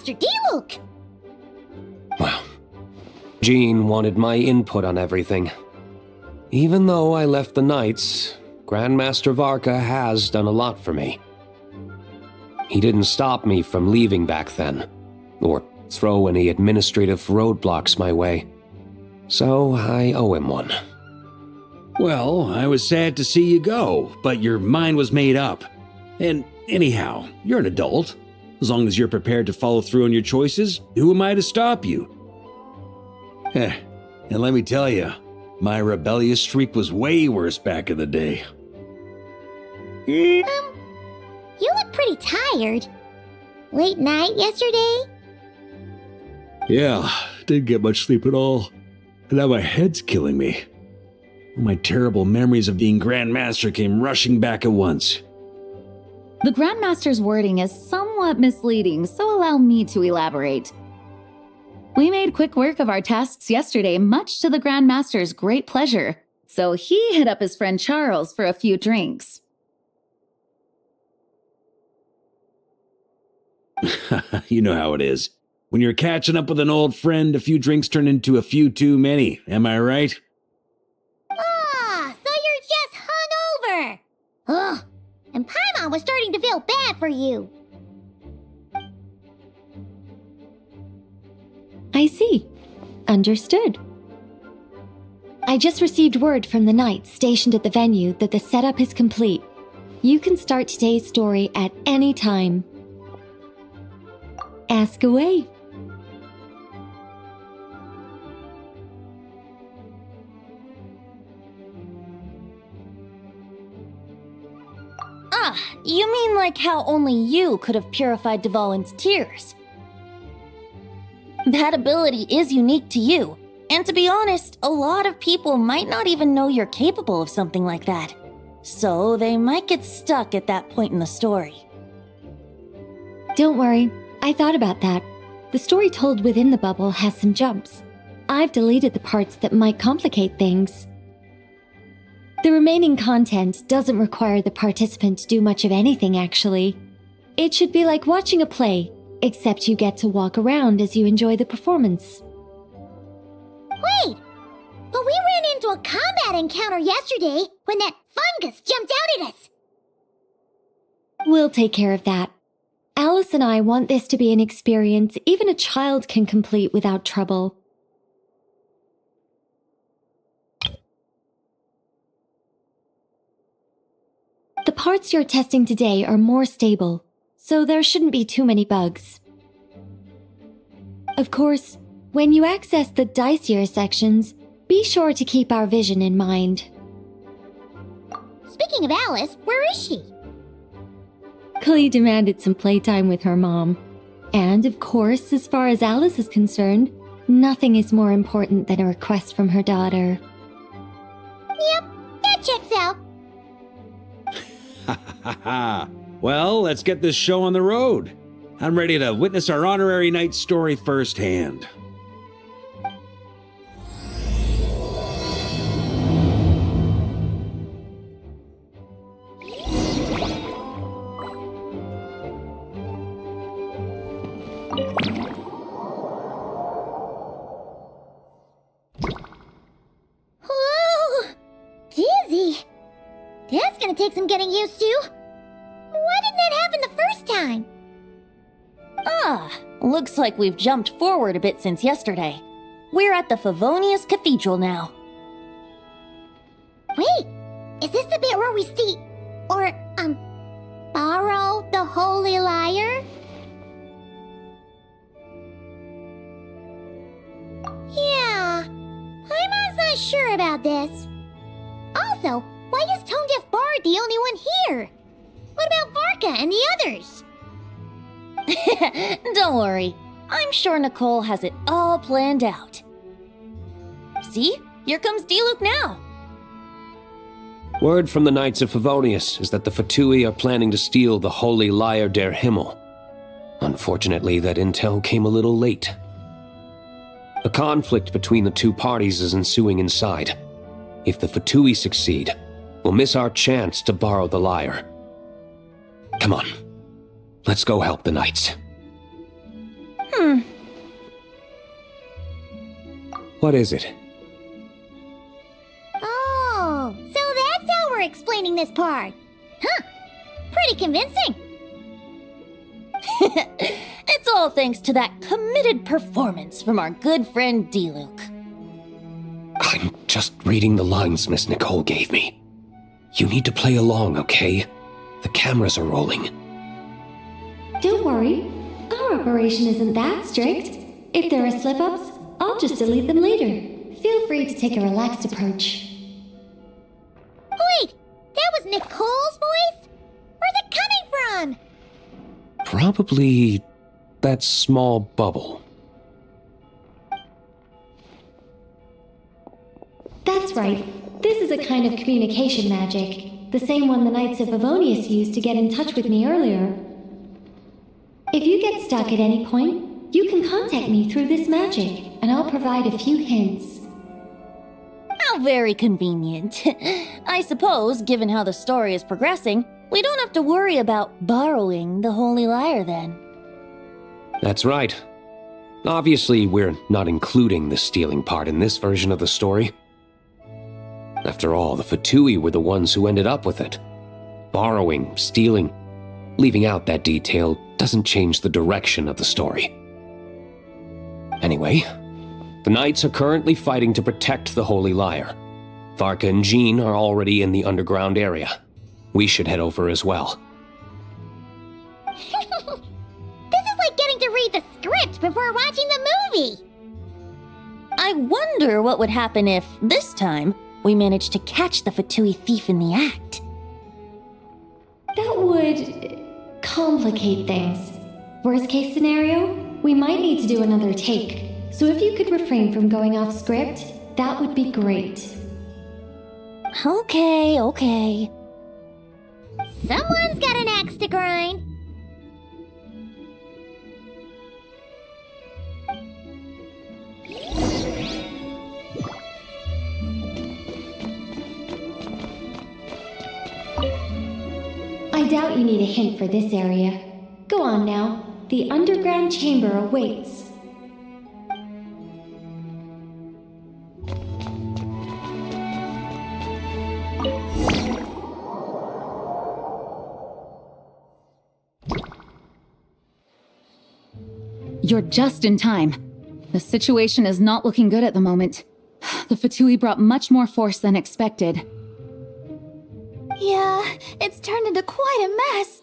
Grandmaster Diluc! Well, Jean wanted my input on everything. Even though I left the Knights, Grandmaster Varka has done a lot for me. He didn't stop me from leaving back then, or throw any administrative roadblocks my way. So I owe him one. Well, I was sad to see you go, but your mind was made up. And anyhow, you're an adult. As long as you're prepared to follow through on your choices, who am I to stop you? And let me tell you, my rebellious streak was way worse back in the day. You look pretty tired. Late night yesterday? Yeah, didn't get much sleep at all. And now my head's killing me. My terrible memories of being Grandmaster came rushing back at once. The Grandmaster's wording is somewhat misleading, so allow me to elaborate. We made quick work of our tasks yesterday, much to the Grandmaster's great pleasure, so he hit up his friend Charles for a few drinks. You know how it is. When you're catching up with an old friend, a few drinks turn into a few too many, am I right? Ah, so you're just hungover! Ugh, and Paimon was starting to feel bad for you. I see. Understood. I just received word from the Knights stationed at the venue that the setup is complete. You can start today's story at any time. Ask away. Ah, you mean like how only you could have purified Dvalin's tears? That ability is unique to you, and to be honest, a lot of people might not even know you're capable of something like that. So they might get stuck at that point in the story. Don't worry, I thought about that. The story told within the bubble has some jumps. I've deleted the parts that might complicate things. The remaining content doesn't require the participant to do much of anything, actually. It should be like watching a play, except you get to walk around as you enjoy the performance. Wait! But we ran into a combat encounter yesterday when that fungus jumped out at us! We'll take care of that. Alice and I want this to be an experience even a child can complete without trouble. The parts you're testing today are more stable, so there shouldn't be too many bugs. Of course, when you access the dicier sections, be sure to keep our vision in mind. Speaking of Alice, where is she? Klee demanded some playtime with her mom. And of course, as far as Alice is concerned, nothing is more important than a request from her daughter. Yep, that checks out. Ha ha ha! Well, let's get this show on the road. I'm ready to witness our honorary knight story firsthand. Whoa! Dizzy! That's gonna take some getting used to. Why didn't that happen the first time? Ah, looks like we've jumped forward a bit since yesterday. We're at the Favonius Cathedral now. Wait, is this the bit where we steal, or, borrow the Holy Lyre? Yeah, Paimon's not sure about this. Also, why is Tone Deaf Bard the only one here? What about Varka and the others? Don't worry, I'm sure Nicole has it all planned out. See, here comes Diluc now. Word from the Knights of Favonius is that the Fatui are planning to steal the Holy Lyre der Himmel. Unfortunately, that intel came a little late. A conflict between the two parties is ensuing inside. If the Fatui succeed, we'll miss our chance to borrow the lyre. Come on, let's go help the Knights. What is it? Oh, so that's how we're explaining this part. Huh. Pretty convincing. It's all thanks to that committed performance from our good friend D-Luke. I'm just reading the lines Miss Nicole gave me. You need to play along, okay? The cameras are rolling. Don't worry, our operation isn't that strict. If there are slip-ups, I'll just delete them later. Feel free to take a relaxed approach. Wait, that was Nicole's voice? Where's it coming from? Probably that small bubble. That's right. This is a kind of communication magic, the same one the Knights of Favonius used to get in touch with me earlier. If you get stuck at any point, you can contact me through this magic, and I'll provide a few hints. How very convenient. I suppose, given how the story is progressing, we don't have to worry about borrowing the Holy Lyre then. That's right. Obviously, we're not including the stealing part in this version of the story. After all, the Fatui were the ones who ended up with it. Borrowing, stealing, leaving out that detail doesn't change the direction of the story. Anyway, the Knights are currently fighting to protect the Holy Lyre. Varka and Jean are already in the underground area. We should head over as well. This is like getting to read the script before watching the movie. I wonder what would happen if, this time, we managed to catch the Fatui thief in the act. That would complicate things. Worst case scenario, we might need to do another take. So if you could refrain from going off script, that would be great. Okay. Someone's got an axe to grind. I doubt you need a hint for this area. Go on now. The underground chamber awaits. You're just in time. The situation is not looking good at the moment. The Fatui brought much more force than expected. Yeah, it's turned into quite a mess.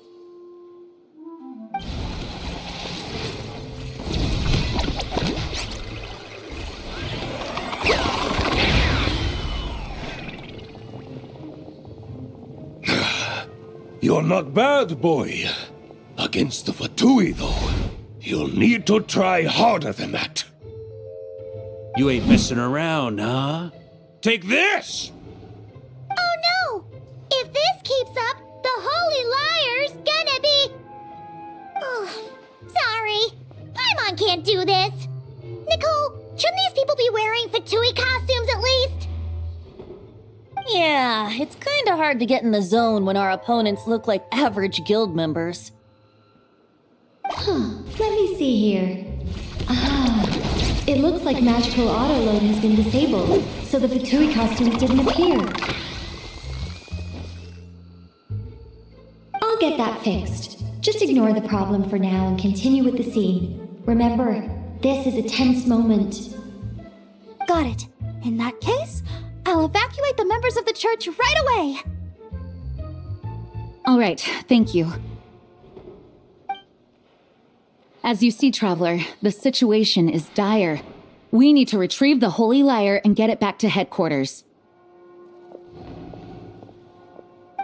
You're not bad, boy. Against the Fatui, though, you'll need to try harder than that. You ain't messing around, huh? Take this! Oh no! If this keeps up, the Holy Lyre's gonna be... Oh, sorry. Paimon can't do this. Nicole, shouldn't these people be wearing Fatui costumes at least? Yeah, it's kinda hard to get in the zone when our opponents look like average guild members. Let me see here. It looks like magical autoload has been disabled, so the Fatui costumes didn't appear. I'll get that fixed. Just ignore the problem for now and continue with the scene. Remember, this is a tense moment. Got it. In that case, I'll evacuate the members of the church right away. All right, thank you. As you see, Traveler, the situation is dire. We need to retrieve the Holy Lyre and get it back to headquarters.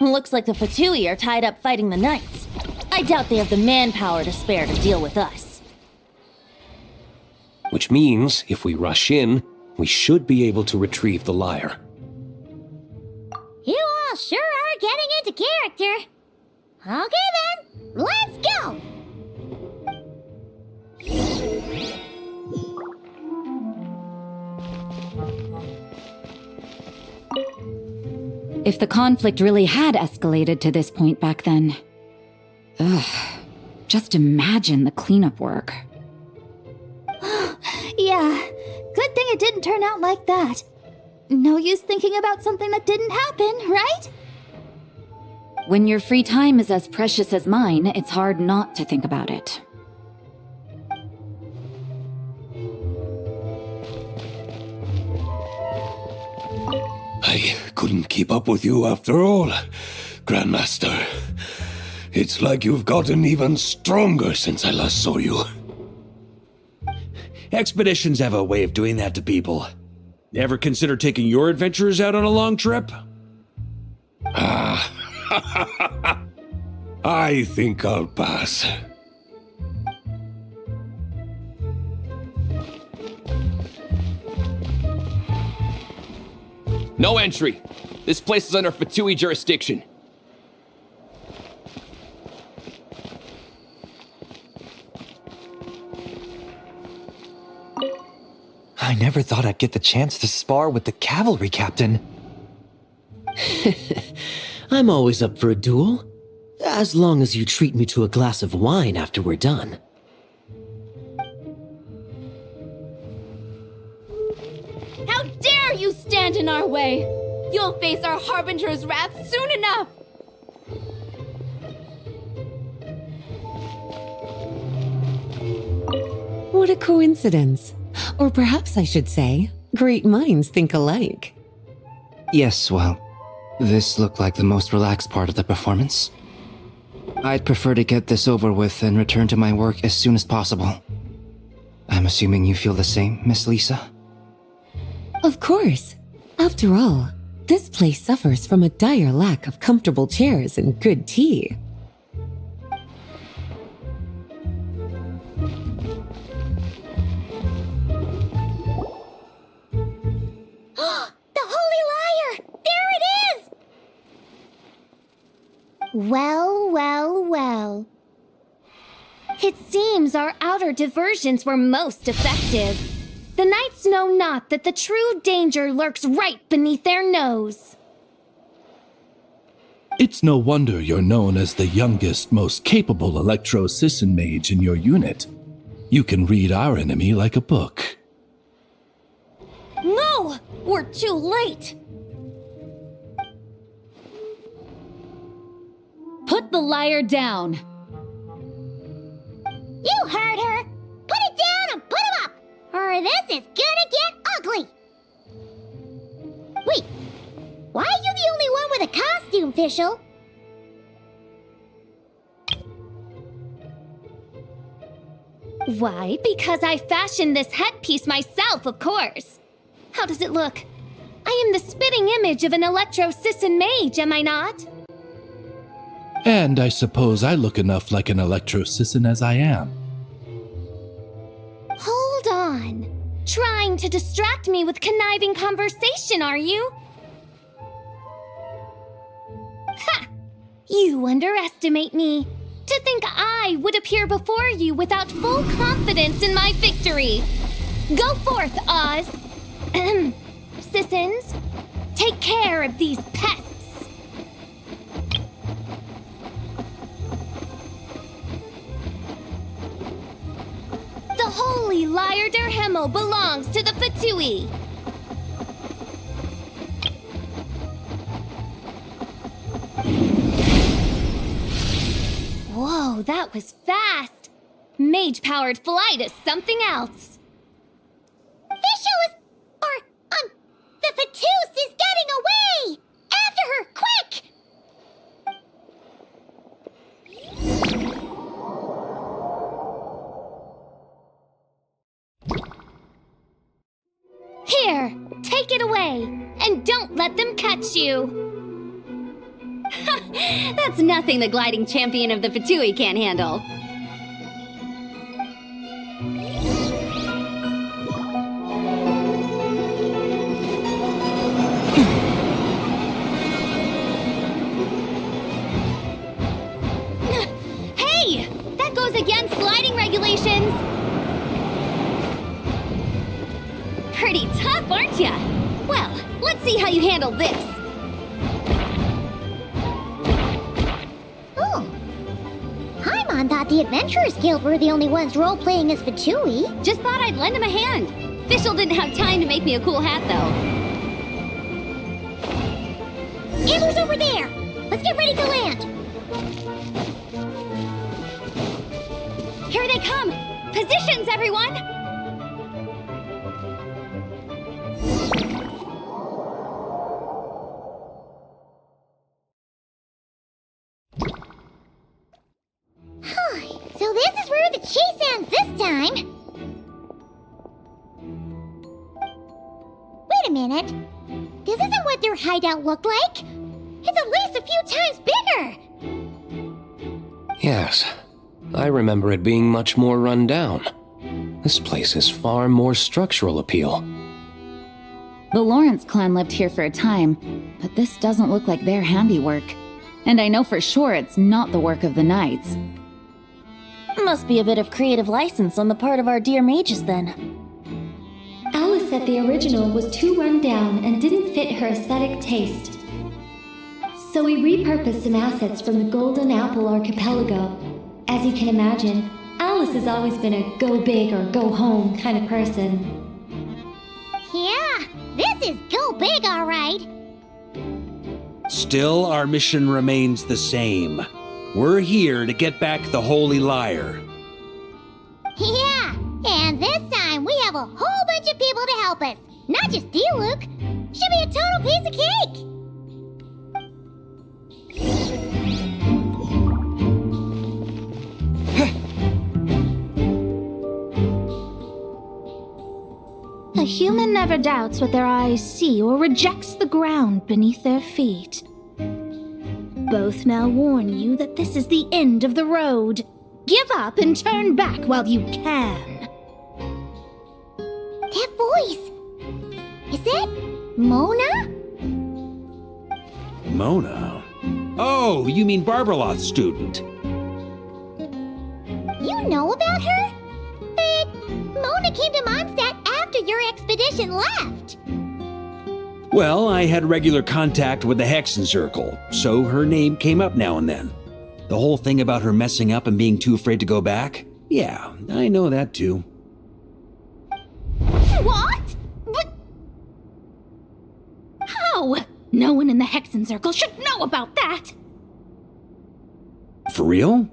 Looks like the Fatui are tied up fighting the Knights. I doubt they have the manpower to spare to deal with us. Which means, if we rush in, we should be able to retrieve the lyre. You all sure are getting into character. Okay then, let's go! If the conflict really had escalated to this point back then... Ugh, just imagine the cleanup work. Yeah, good thing it didn't turn out like that. No use thinking about something that didn't happen, right? When your free time is as precious as mine, it's hard not to think about it. I couldn't keep up with you after all, Grandmaster. It's like you've gotten even stronger since I last saw you. Expeditions have a way of doing that to people. Ever consider taking your adventurers out on a long trip? I think I'll pass. No entry. This place is under Fatui jurisdiction. I never thought I'd get the chance to spar with the cavalry captain. I'm always up for a duel, as long as you treat me to a glass of wine after we're done. How dare you stand in our way! You'll face our Harbinger's wrath soon enough! What a coincidence. Or perhaps I should say, great minds think alike. Yes, well, this looked like the most relaxed part of the performance. I'd prefer to get this over with and return to my work as soon as possible. I'm assuming you feel the same, Miss Lisa? Of course. After all, this place suffers from a dire lack of comfortable chairs and good tea. The Holy Liar! There it is! Well, well, well. It seems our outer diversions were most effective. The knights know not that the true danger lurks right beneath their nose. It's no wonder you're known as the youngest, most capable electro-Sisson mage in your unit. You can read our enemy like a book. No! We're too late! Put the liar down! You heard her! Put it down and put him up! Or this is gonna get ugly! Wait, why are you the only one with a costume, Fischl? Why, because I fashioned this headpiece myself, of course! How does it look? I am the spitting image of an electro-Sisson mage, am I not? And I suppose I look enough like an electro-Sisson as I am. Hold on. Trying to distract me with conniving conversation, are you? Ha! You underestimate me. To think I would appear before you without full confidence in my victory. Go forth, Oz. Sissons, take care of these pests. The Holy Liar der Himmel belongs to the Fatui. Whoa, that was fast. Mage-powered flight is something else. Fischl is... the Fatus is getting away! After her, quick! Here, take it away, and don't let them catch you. That's nothing the gliding champion of the Fatui can't handle. Hey! That goes against gliding regulations! Pretty tough, aren't ya? Well, let's see how you handle this. Oh, hi, Paimon thought the Adventurers Guild were the only ones role-playing as Fatui. Just thought I'd lend him a hand. Fischl didn't have time to make me a cool hat, though. Amber's over there! Let's get ready to land! Here they come! Positions, everyone! So this is where the chase ends this time. Wait a minute. This isn't what their hideout looked like. It's at least a few times bigger. Yes, I remember it being much more run down. This place has far more structural appeal. The Lawrence clan lived here for a time, but this doesn't look like their handiwork. And I know for sure it's not the work of the knights. Must be a bit of creative license on the part of our dear mages then. Alice said the original was too run down and didn't fit her aesthetic taste. So we repurposed some assets from the Golden Apple Archipelago. As you can imagine, Alice has always been a go big or go home kind of person. Yeah, this is go big, all right. Still, our mission remains the same. We're here to get back the Holy Lyre. Yeah, and this time we have a whole bunch of people to help us. Not just you, Luke. Should be a total piece of cake. A human never doubts what their eyes see or rejects the ground beneath their feet. Both now warn you that this is the end of the road. Give up and turn back while you can. That voice. Is it Mona? Mona? Oh, you mean Barbarloth's student. You know about her? But Mona came to Mondstadt after your expedition left. Well, I had regular contact with the Hexen Circle, so her name came up now and then. The whole thing about her messing up and being too afraid to go back? Yeah, I know that too. What? But... How? No one in the Hexen Circle should know about that! For real?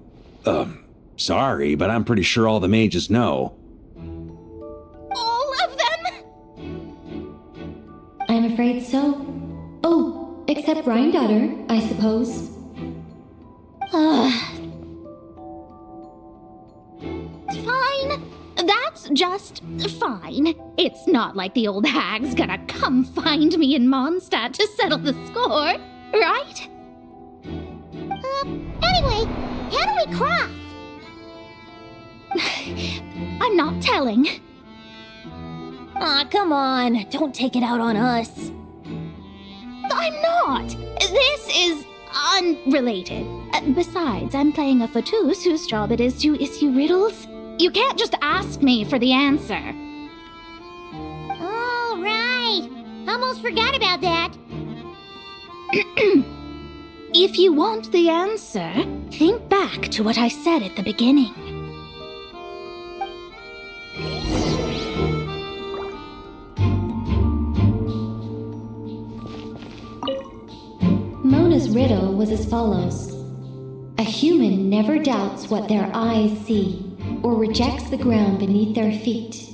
Sorry, but I'm pretty sure all the mages know. All of them? I'm afraid so. Oh, except Rhindaughter, I suppose. Fine. That's just fine. It's not like the old hag's gonna come find me in Mondstadt to settle the score, right? Anyway, how do we cross? I'm not telling. Aw, come on. Don't take it out on us. I'm not. This is unrelated. Besides, I'm playing a fatus whose job it is to issue riddles. You can't just ask me for the answer. Oh, right. Almost forgot about that. If you want the answer, think back to what I said at the beginning. Mona's riddle was as follows. A human never doubts what their eyes see, or rejects the ground beneath their feet.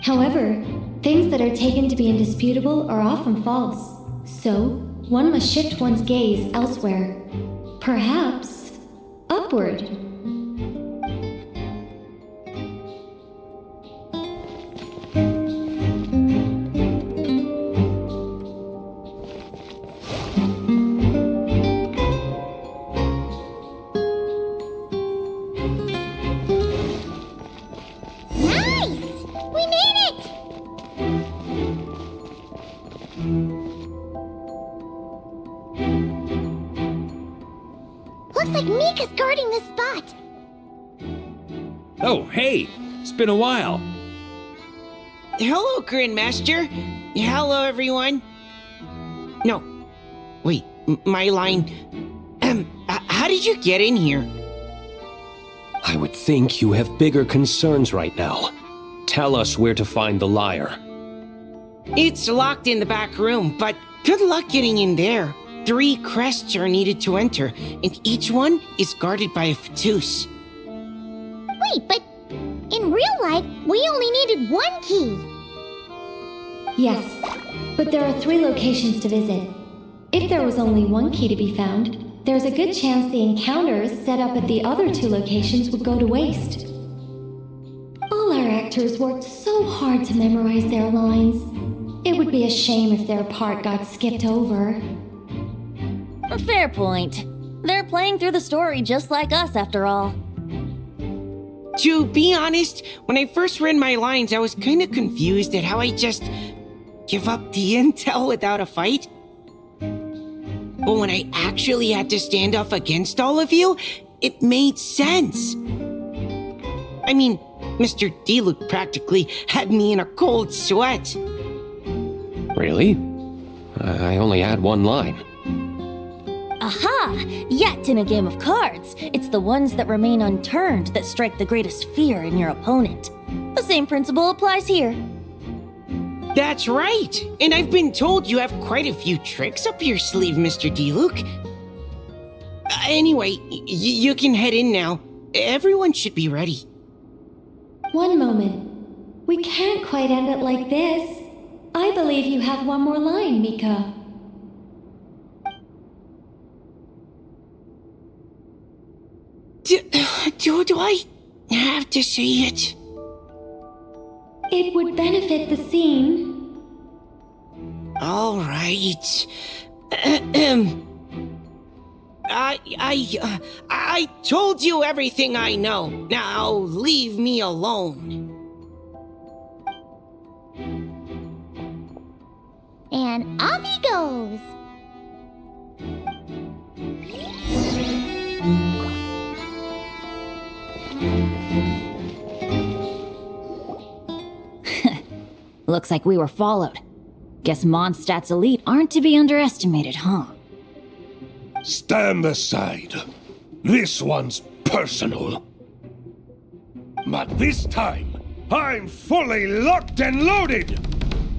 However, things that are taken to be indisputable are often false, so one must shift one's gaze elsewhere. Perhaps upward. Looks like Mika's guarding this spot. Oh, hey! It's been a while. Hello, Grandmaster. Hello, everyone. No. Wait, my line. How did you get in here? I would think you have bigger concerns right now. Tell us where to find the lyre. It's locked in the back room, but good luck getting in there. 3 crests are needed to enter, and each one is guarded by a Fatus. Wait, but in real life, we only needed 1 key. Yes, but there are 3 locations to visit. If there was only 1 key to be found, there's a good chance the encounters set up at the other 2 locations would go to waste. All our actors worked so hard to memorize their lines. It would be a shame if their part got skipped over. A fair point. They're playing through the story just like us, after all. To be honest, when I first read my lines, I was kind of confused at how I just give up the intel without a fight. But when I actually had to stand up against all of you, it made sense. I mean, Mr. Diluc practically had me in a cold sweat. Really? I only had 1 line. Aha! Yet in a game of cards, it's the ones that remain unturned that strike the greatest fear in your opponent. The same principle applies here. That's right! And I've been told you have quite a few tricks up your sleeve, Mr. Diluc. Anyway, you can head in now. Everyone should be ready. One moment. We can't quite end it like this. I believe you have 1 more line, Mika. Do I have to say it? It would benefit the scene. All right. I told you everything I know. Now leave me alone. And off he goes. Looks like we were followed. Guess Mondstadt's elite aren't to be underestimated, huh? Stand aside. This one's personal. But this time, I'm fully locked and loaded!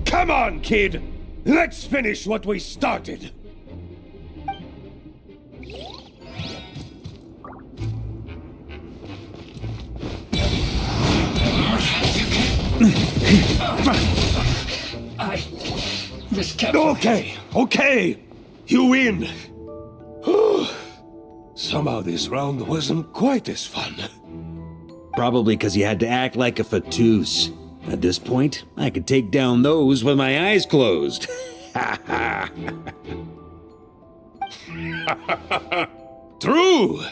Come on, kid! Let's finish what we started! I just kept... Okay. You win. Somehow this round wasn't quite as fun. Probably because you had to act like a Fatus. At this point, I could take down those with my eyes closed. True.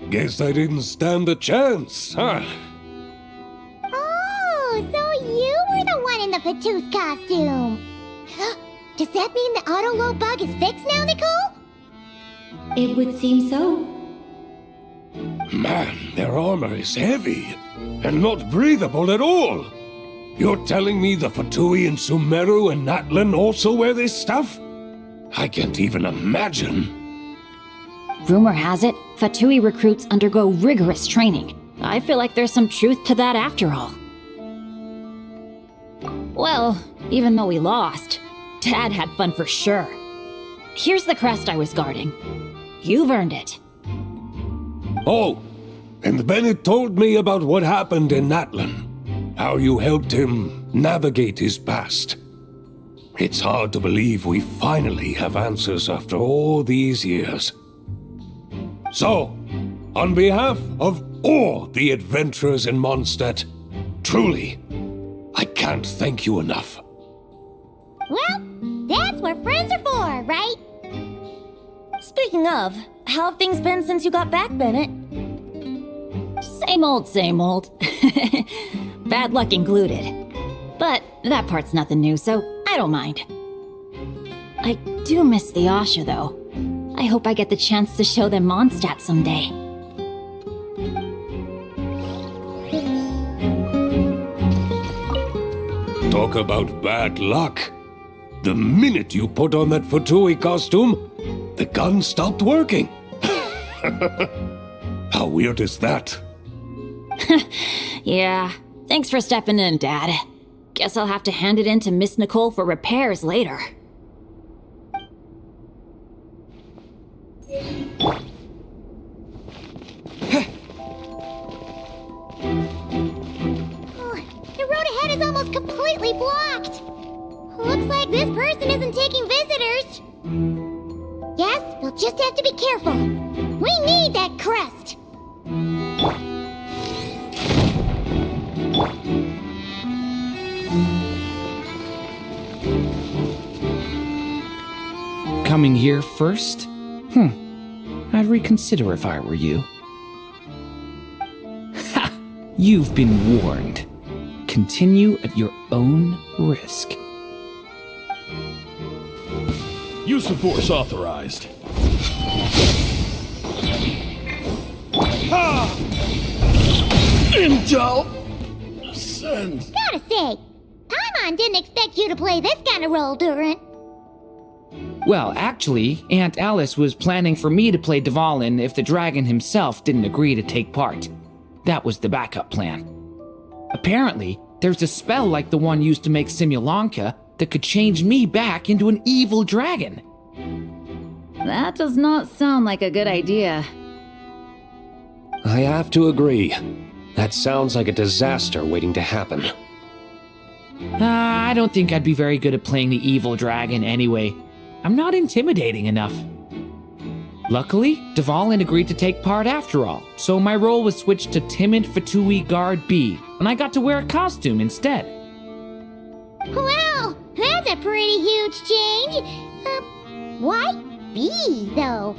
Guess I didn't stand a chance, huh? Oh, so you were the one in the Fatus costume. Does that mean the auto-load bug is fixed now, Nicole? It would seem so. Man, their armor is heavy and not breathable at all. You're telling me the Fatui in Sumeru and Natlan also wear this stuff? I can't even imagine. Rumor has it, Fatui recruits undergo rigorous training. I feel like there's some truth to that after all. Well, even though we lost, Dad had fun for sure. Here's the crest I was guarding. You've earned it. Oh, and Bennett told me about what happened in Natlan. How you helped him navigate his past. It's hard to believe we finally have answers after all these years. So, on behalf of all the adventurers in Mondstadt, truly, I can't thank you enough. Well, that's what friends are for, right? Speaking of, how have things been since you got back, Bennett? Same old, same old. Bad luck included. But that part's nothing new, so I don't mind. I do miss the Asha, though. I hope I get the chance to show them Mondstadt someday. Talk about bad luck. The minute you put on that Fatui costume, the gun stopped working. How weird is that? Yeah, thanks for stepping in, Dad. Guess I'll have to hand it in to Miss Nicole for repairs later. The road ahead is almost completely blocked. Looks like this person isn't taking visitors. Yes, we'll just have to be careful. We need that crest. Coming here first? I'd reconsider if I were you. Ha! You've been warned. Continue at your own risk. Use of force authorized. Intel! Send. Gotta say, Paimon didn't expect you to play this kind of role, Durant. Well, actually, Aunt Alice was planning for me to play Dvalin if the dragon himself didn't agree to take part. That was the backup plan. Apparently, there's a spell like the one used to make Simulanka that could change me back into an evil dragon. That does not sound like a good idea. I have to agree. That sounds like a disaster waiting to happen. I don't think I'd be very good at playing the evil dragon anyway. I'm not intimidating enough. Luckily, Dvalin agreed to take part after all, so my role was switched to timid Fatui Guard B, and I got to wear a costume instead. Wow, that's a pretty huge change. Why B, though?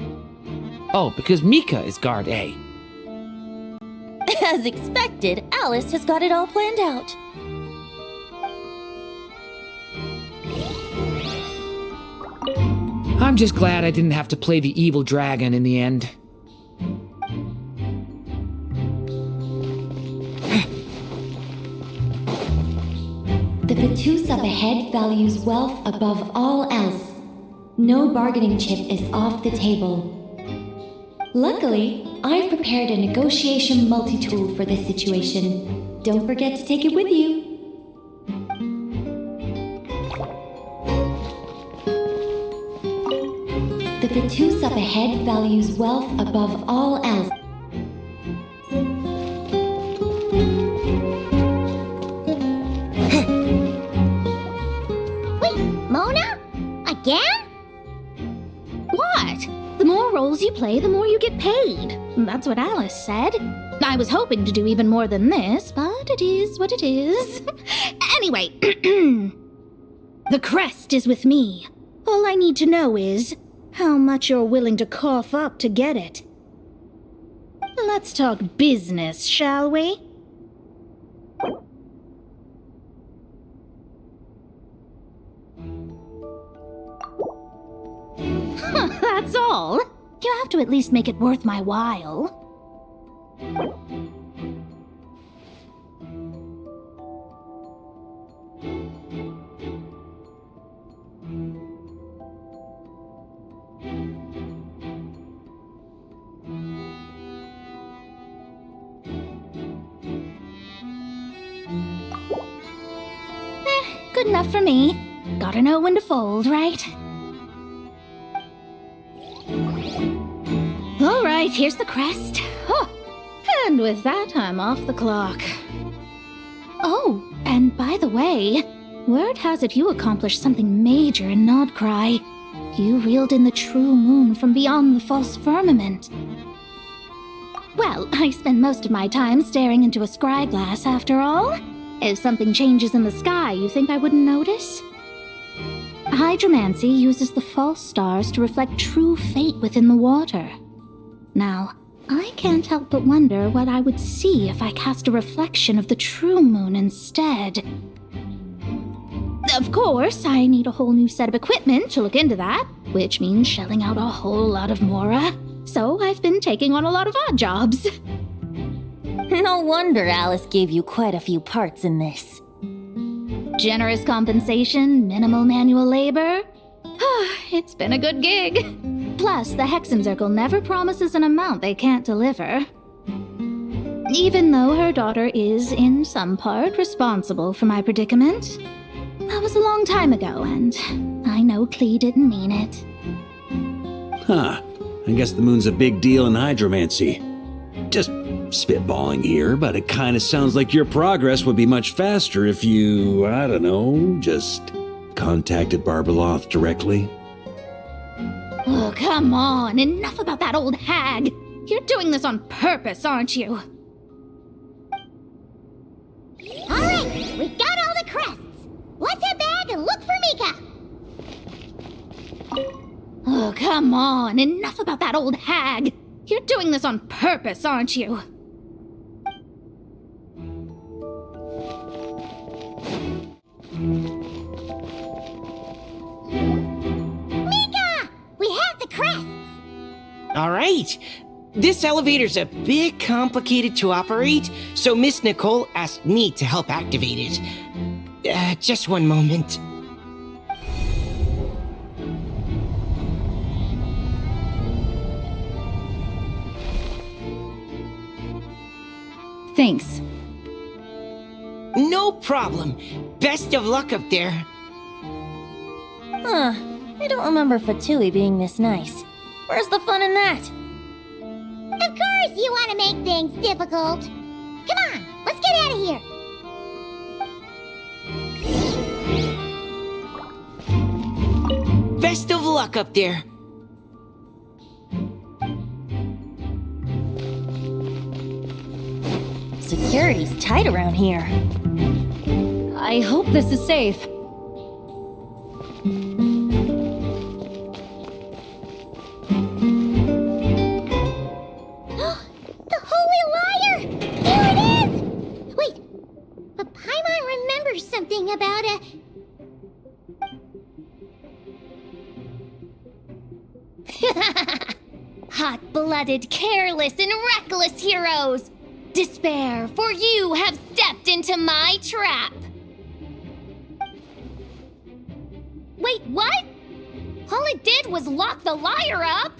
Oh, because Mika is Guard A. As expected, Alice has got it all planned out. I'm just glad I didn't have to play the evil dragon in the end. The Butuh up ahead values wealth above all else. No bargaining chip is off the table. Luckily, I've prepared a negotiation multi-tool for this situation. Don't forget to take it with you. The Butuh up ahead values wealth above all else. Wait, Mona? Again? What? The more roles you play, the more you get paid. That's what Alice said. I was hoping to do even more than this, but it is what it is. Anyway, the crest is with me. All I need to know is how much you're willing to cough up to get it. Let's talk business, shall we? That's all. You have to at least make it worth my while. Good enough for me. Gotta know when to fold, right? All right, here's the crest. Oh, and with that, I'm off the clock. Oh, and by the way, word has it you accomplished something major in Nodcry. You reeled in the true moon from beyond the false firmament. Well, I spend most of my time staring into a scry glass after all. If something changes in the sky, you think I wouldn't notice? Hydromancy uses the false stars to reflect true fate within the water. Now, I can't help but wonder what I would see if I cast a reflection of the true moon instead. Of course, I need a whole new set of equipment to look into that, which means shelling out a whole lot of murah. So I've been taking on a lot of odd jobs. No wonder Alice gave you quite a few parts in this. Generous compensation, minimal manual labor. It's been a good gig. Plus, the Hexen Circle never promises an amount they can't deliver. Even though her daughter is, in some part, responsible for my predicament. That was a long time ago, and I know Klee didn't mean it. Huh. I guess the moon's a big deal in hydromancy. Just spitballing here, but it kind of sounds like your progress would be much faster if you, I don't know, just contacted Barbeloth directly. Oh, come on. Enough about that old hag. You're doing this on purpose, aren't you? All right, we got all the crests. Let's head back and look for Mika. Oh, come on. Enough about that old hag. You're doing this on purpose, aren't you? Mika! We have the crests! All right. This elevator's a bit complicated to operate, so Miss Nicole asked me to help activate it. Just one moment. Thanks. No problem. Best of luck up there. Huh. I don't remember Fatui being this nice. Where's the fun in that? Of course you want to make things difficult. Come on, let's get out of here. Best of luck up there. Security's tight around here. I hope this is safe. The Holy Liar! Here it is! Wait, but Paimon remembers something about a... Hot-blooded, careless, and reckless heroes! Despair, for you have stepped into my trap! Wait, what? All it did was lock the liar up!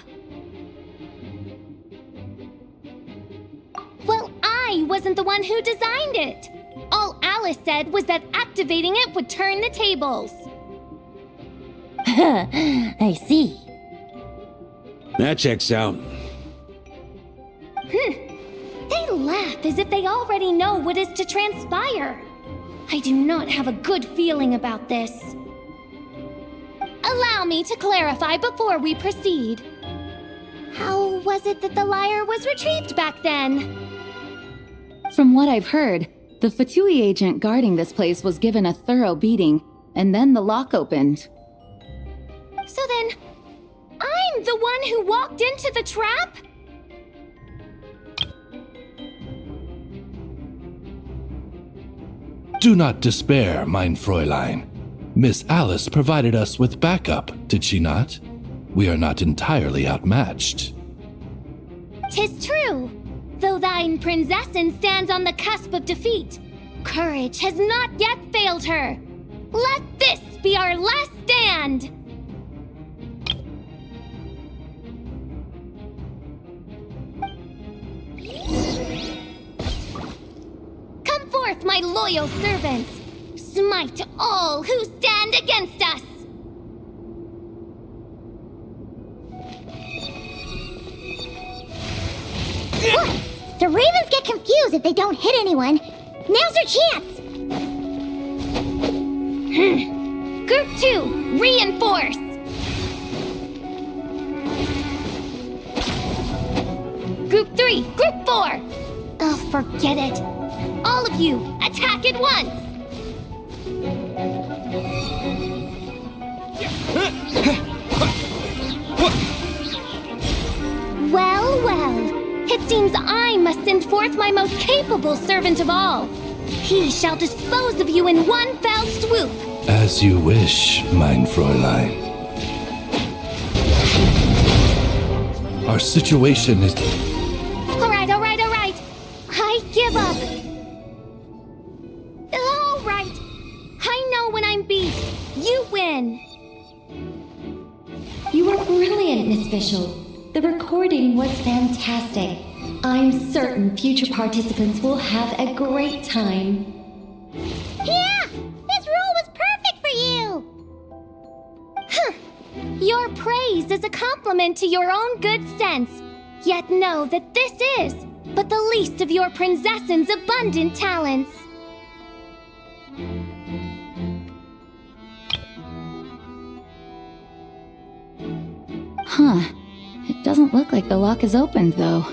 Well, I wasn't the one who designed it! All Alice said was that activating it would turn the tables. I see. That checks out. They laugh as if they already know what is to transpire. I do not have a good feeling about this. Allow me to clarify before we proceed. How was it that the liar was retrieved back then? From what I've heard, the Fatui agent guarding this place was given a thorough beating, and then the lock opened. So then, I'm the one who walked into the trap? Do not despair, mein Fräulein. Miss Alice provided us with backup, did she not? We are not entirely outmatched. 'Tis true. Though thine Prinzessin stands on the cusp of defeat, courage has not yet failed her. Let this be our last stand! Come forth, my loyal servants! Smite all who stand against us! Look! The Ravens get confused if they don't hit anyone. Now's their chance! Group 2, reinforce! Group 3, Group 4! Oh, forget it. All of you, attack at once! Well, well. It seems I must send forth my most capable servant of all. He shall dispose of you in one fell swoop. As you wish, mein Fräulein. Our situation is... All right. I give up. All right. I know when I'm beat. You win. You were brilliant, Miss Fischl. The recording was fantastic. I'm certain future participants will have a great time. Yeah! This role was perfect for you! Huh. Your praise is a compliment to your own good sense. Yet know that this is but the least of your princess's abundant talents. Huh. It doesn't look like the lock is opened, though.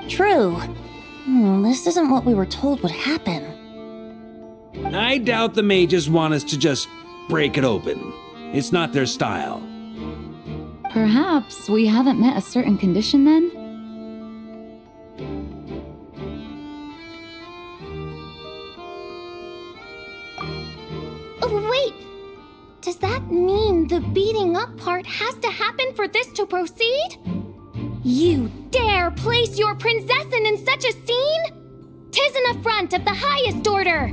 True. This isn't what we were told would happen. I doubt the mages want us to just break it open. It's not their style. Perhaps we haven't met a certain condition then? Oh, wait! Does that mean the beating up part has to happen for this to proceed? You dare place your princessin in such a scene? 'Tis an affront of the highest order!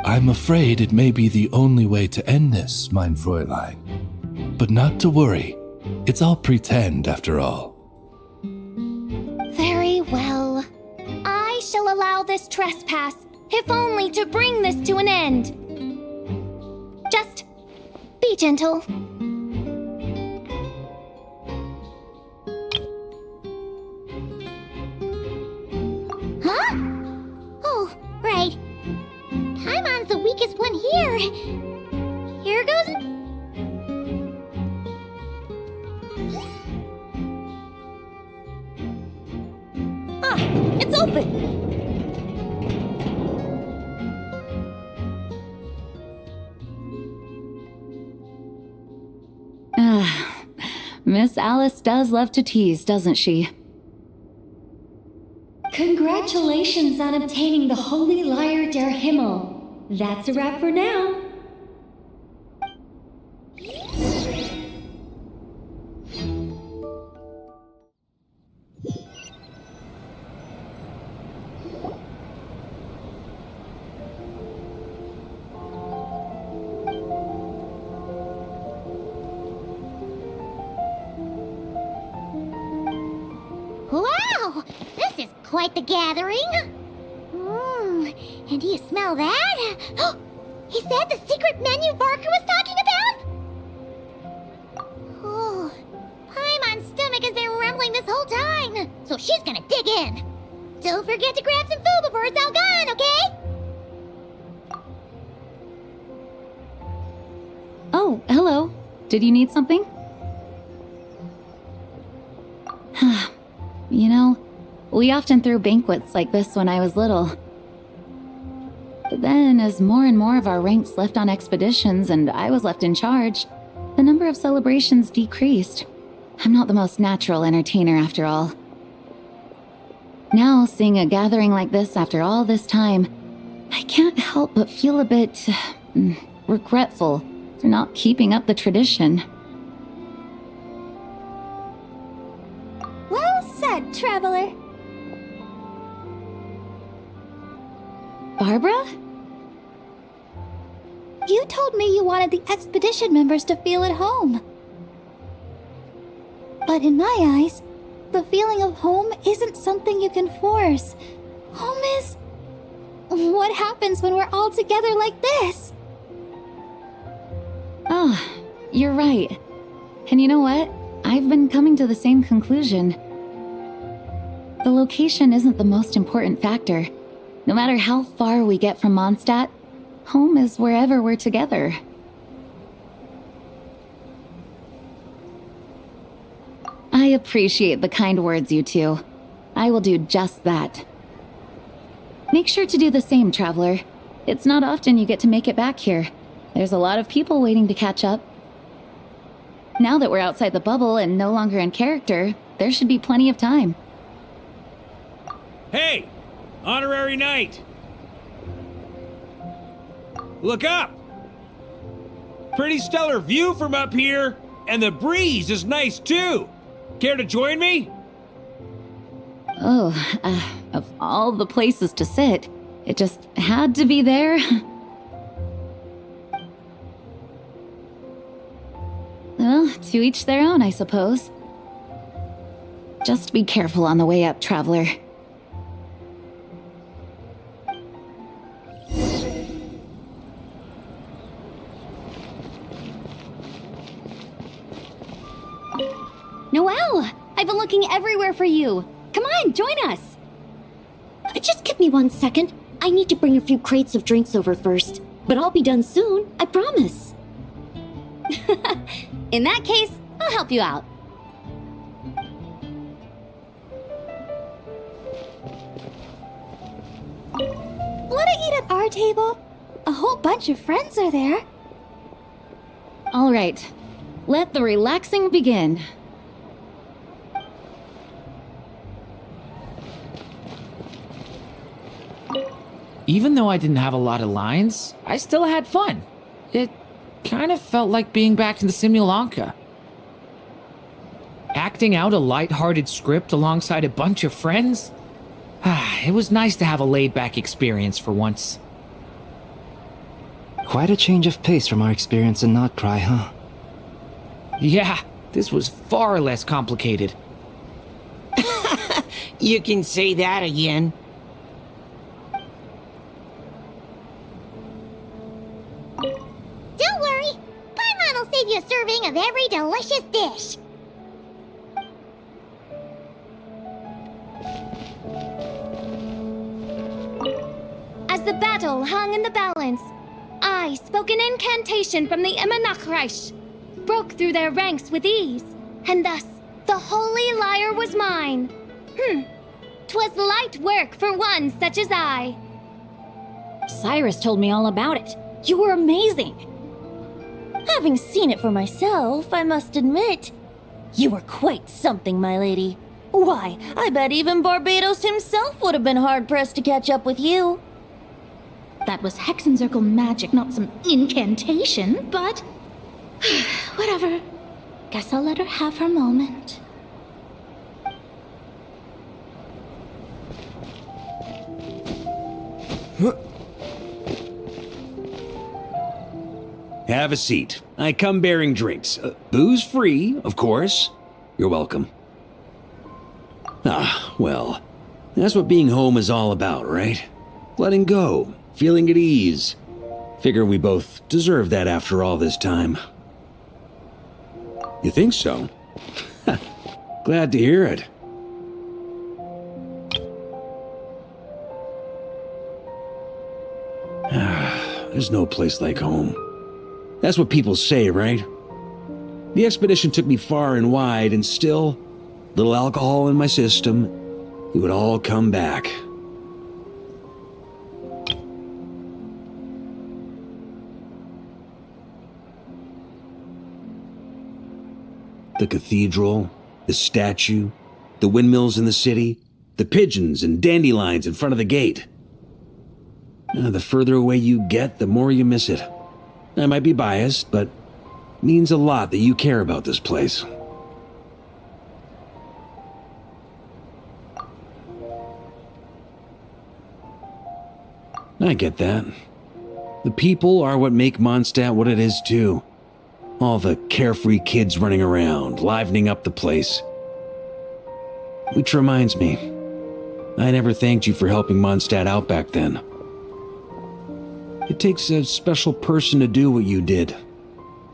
I'm afraid it may be the only way to end this, mein Fräulein. But not to worry. It's all pretend, after all. Very well. I shall allow this trespass, if only to bring this to an end. Just be gentle. Huh? Oh, right. Paimon's the weakest one here. Here goes it. It's open! Miss Alice does love to tease, doesn't she? Congratulations on obtaining the Holy Lyre der Himmel. That's a wrap for now. Wow! This is quite the gathering. And do you smell that? Is that the secret menu Barker was talking about? Oh, Paimon's stomach has been rumbling this whole time, so she's gonna dig in. Don't forget to grab some food before it's all gone, okay? Oh, hello. Did you need something? You know, we often threw banquets like this when I was little. But then, as more and more of our ranks left on expeditions and I was left in charge, the number of celebrations decreased. I'm not the most natural entertainer after all. Now, seeing a gathering like this after all this time, I can't help but feel a bit regretful for not keeping up the tradition. Well said, traveler. Barbara? You told me you wanted the expedition members to feel at home. But in my eyes, the feeling of home isn't something you can force. Home is... what happens when we're all together like this? Oh, you're right. And you know what? I've been coming to the same conclusion. The location isn't the most important factor. No matter how far we get from Mondstadt, home is wherever we're together. I appreciate the kind words, you two. I will do just that. Make sure to do the same, traveler. It's not often you get to make it back here. There's a lot of people waiting to catch up. Now that we're outside the bubble and no longer in character, there should be plenty of time. Hey! Honorary Knight! Look up! Pretty stellar view from up here, and the breeze is nice too. Care to join me? Oh, of all the places to sit, it just had to be there. Well, To each their own, I suppose. Just be careful on the way up, traveler. Noelle! I've been looking everywhere for you. Come on, join us. Just give me 1 second. I need to bring a few crates of drinks over first. But I'll be done soon, I promise. In that case, I'll help you out. Wanna eat at our table? A whole bunch of friends are there. All right, let the relaxing begin. Even though I didn't have a lot of lines, I still had fun. It kind of felt like being back in the Simulanka. Acting out a light-hearted script alongside a bunch of friends? It was nice to have a laid-back experience for once. Quite a change of pace from our experience in Not Cry, huh? Yeah, this was far less complicated. You can say that again. Don't worry, Paimon will save you a serving of every delicious dish. As the battle hung in the balance, I spoke an incantation from the Emanachreich, broke through their ranks with ease, and thus the holy lyre was mine. 'Twas light work for one such as I. Cyrus told me all about it. You were amazing. Having seen it for myself, I must admit, you were quite something, my lady. Why, I bet even Barbados himself would have been hard-pressed to catch up with you. That was Hexenzirkel magic, not some incantation, but... whatever. Guess I'll let her have her moment. Have a seat. I come bearing drinks. Booze free, of course. You're welcome. Well, that's what being home is all about, right? Letting go, feeling at ease. Figure we both deserve that after all this time. You think so? Glad to hear it. There's no place like home. That's what people say, right? The expedition took me far and wide, and still, little alcohol in my system, it would all come back. The cathedral, the statue, the windmills in the city, the pigeons and dandelions in front of the gate. The further away you get, the more you miss it. I might be biased, but it means a lot that you care about this place. I get that. The people are what make Mondstadt what it is, too. All the carefree kids running around, livening up the place. Which reminds me, I never thanked you for helping Mondstadt out back then. It takes a special person to do what you did.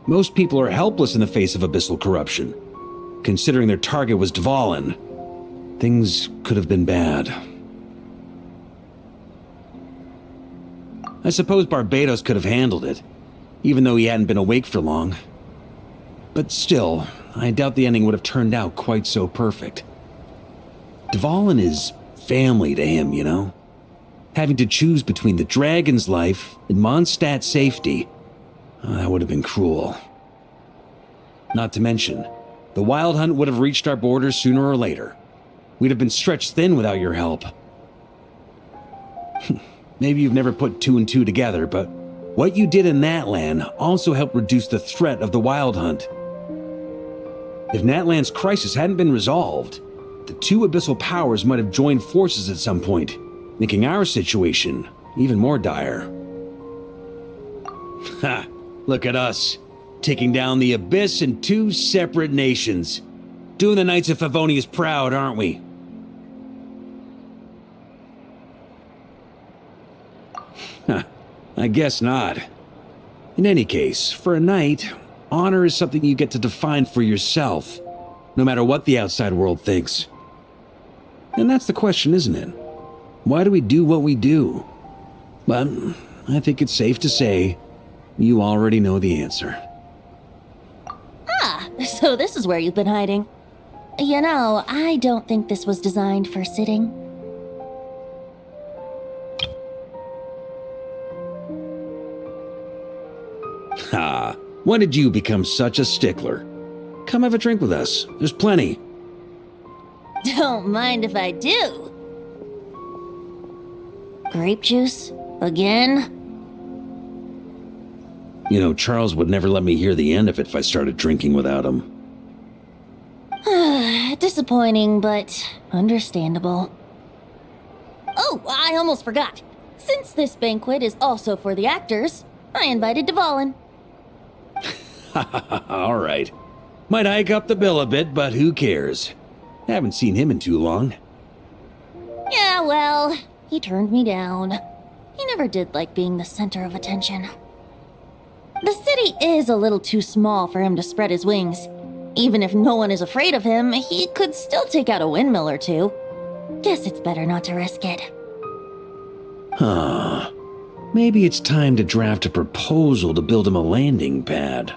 Most people are helpless in the face of abyssal corruption. Considering their target was Dvalin, things could have been bad. I suppose Barbados could have handled it, even though he hadn't been awake for long. But still, I doubt the ending would have turned out quite so perfect. Dvalin is family to him, you know? Having to choose between the dragon's life and Mondstadt's safety, that would have been cruel. Not to mention, the wild hunt would have reached our borders sooner or later. We'd have been stretched thin without your help. Maybe you've never put two and two together, but what you did in Natlan also helped reduce the threat of the wild hunt. If Natlan's crisis hadn't been resolved, the two abyssal powers might have joined forces at some point, making our situation even more dire. Ha! Look at us. taking down the Abyss in 2 separate nations. Doing the Knights of Favonius proud, aren't we? I guess not. In any case, for a knight, honor is something you get to define for yourself, no matter what the outside world thinks. And that's the question, isn't it? Why do we do what we do? But I think it's safe to say you already know the answer. Ah, so this is where you've been hiding. You know, I don't think this was designed for sitting. Ha! When did you become such a stickler? Come have a drink with us. There's plenty. Don't mind if I do. Grape juice? Again? You know, Charles would never let me hear the end of it if I started drinking without him. Disappointing, but understandable. Oh, I almost forgot. Since this banquet is also for the actors, I invited Dvalin. All right. Might hike up the bill a bit, but who cares? Haven't seen him in too long. Yeah, well, he turned me down. He never did like being the center of attention. The city is a little too small for him to spread his wings. Even if no one is afraid of him, he could still take out a windmill or two. Guess it's better not to risk it. Huh. Maybe it's time to draft a proposal to build him a landing pad.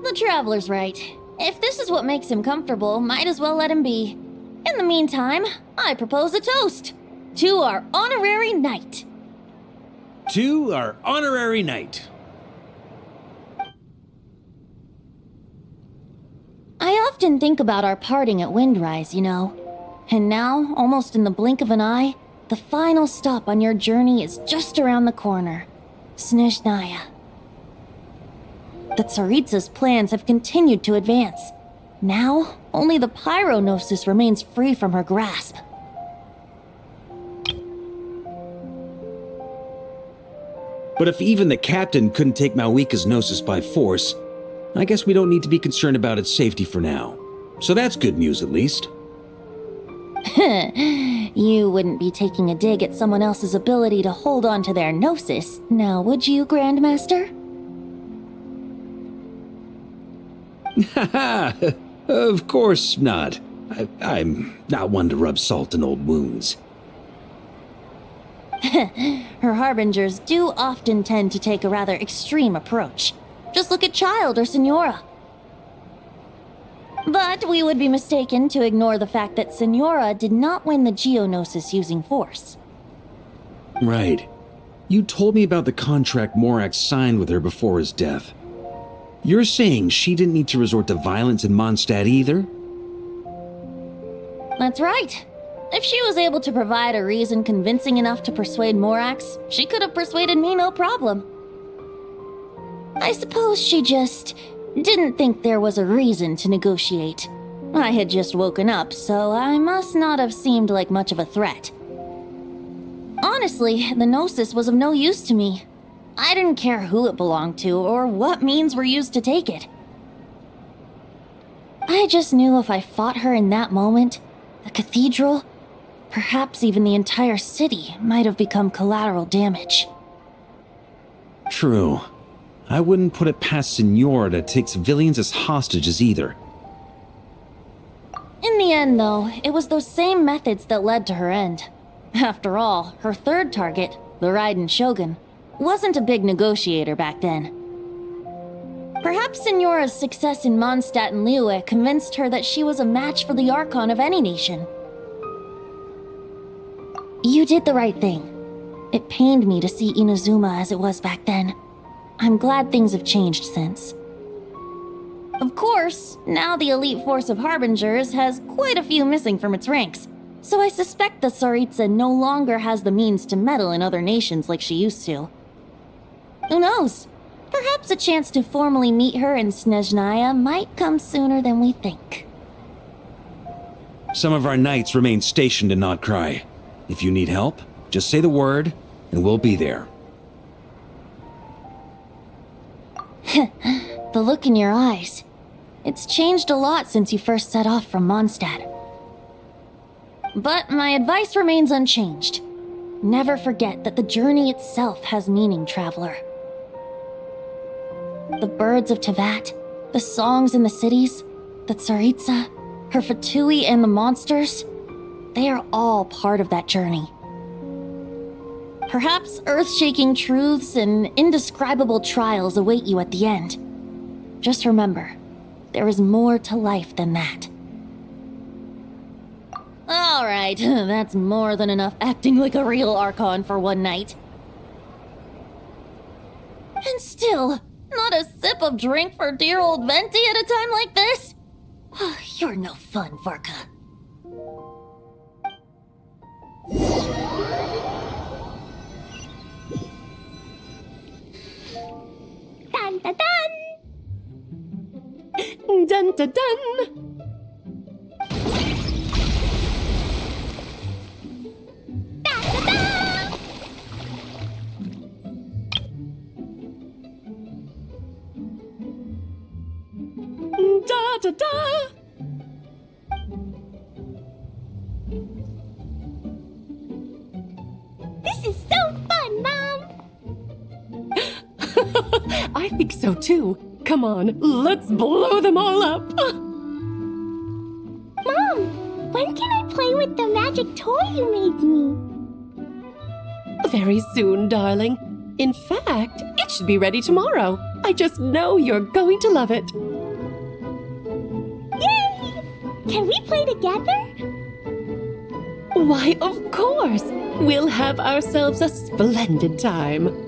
The Traveler's right. If this is what makes him comfortable, might as well let him be. In the meantime, I propose a toast to our honorary knight. To our honorary knight. I often think about our parting at Windrise, you know. And now, almost in the blink of an eye, the final stop on your journey is just around the corner. Snezhnaya. The Tsaritsa's plans have continued to advance. Now, only the Pyronosis remains free from her grasp. But if even the captain couldn't take Malwika's Gnosis by force, I guess we don't need to be concerned about its safety for now. So that's good news, at least. You wouldn't be taking a dig at someone else's ability to hold on to their Gnosis, now would you, Grandmaster? Haha, of course not. I'm not one to rub salt in old wounds. Her harbingers do often tend to take a rather extreme approach. Just look at Child or Senora. But we would be mistaken to ignore the fact that Senora did not win the Geonosis using force. Right. You told me about the contract Morak signed with her before his death. You're saying she didn't need to resort to violence in Mondstadt either? That's right. If she was able to provide a reason convincing enough to persuade Morax, she could have persuaded me no problem. I suppose she just didn't think there was a reason to negotiate. I had just woken up, so I must not have seemed like much of a threat. Honestly, the Gnosis was of no use to me. I didn't care who it belonged to or what means were used to take it. I just knew if I fought her in that moment, the cathedral, perhaps even the entire city, might have become collateral damage. True. I wouldn't put it past Senora to take civilians as hostages either. In the end, though, it was those same methods that led to her end. After all, her third target, the Raiden Shogun, wasn't a big negotiator back then. Perhaps Senora's success in Mondstadt and Liyue convinced her that she was a match for the Archon of any nation. You did the right thing. It pained me to see Inazuma as it was back then. I'm glad things have changed since. Of course, now the elite force of Harbingers has quite a few missing from its ranks, so I suspect the Tsaritsa no longer has the means to meddle in other nations like she used to. Who knows? Perhaps a chance to formally meet her in Snezhnaya might come sooner than we think. Some of our knights remain stationed in Notcry. If you need help, just say the word, and we'll be there. The look in your eyes. It's changed a lot since you first set off from Mondstadt. But my advice remains unchanged. Never forget that the journey itself has meaning, traveler. The birds of Tevat, the songs in the cities, the Tsaritsa, her Fatui, and the monsters, they are all part of that journey. Perhaps earth-shaking truths and indescribable trials await you at the end. Just remember, there is more to life than that. Alright, that's more than enough acting like a real Archon for one night. And still, not a sip of drink for dear old Venti at a time like this? You're no fun, Varka. Dun dun dun! Dun dun dun! Da da da! This is so fun, Mom! I think so too. Come on, let's blow them all up. Mom, when can I play with the magic toy you made me? Very soon, darling. In fact, it should be ready tomorrow. I just know you're going to love it. Yay! Can we play together? Why, of course. We'll have ourselves a splendid time.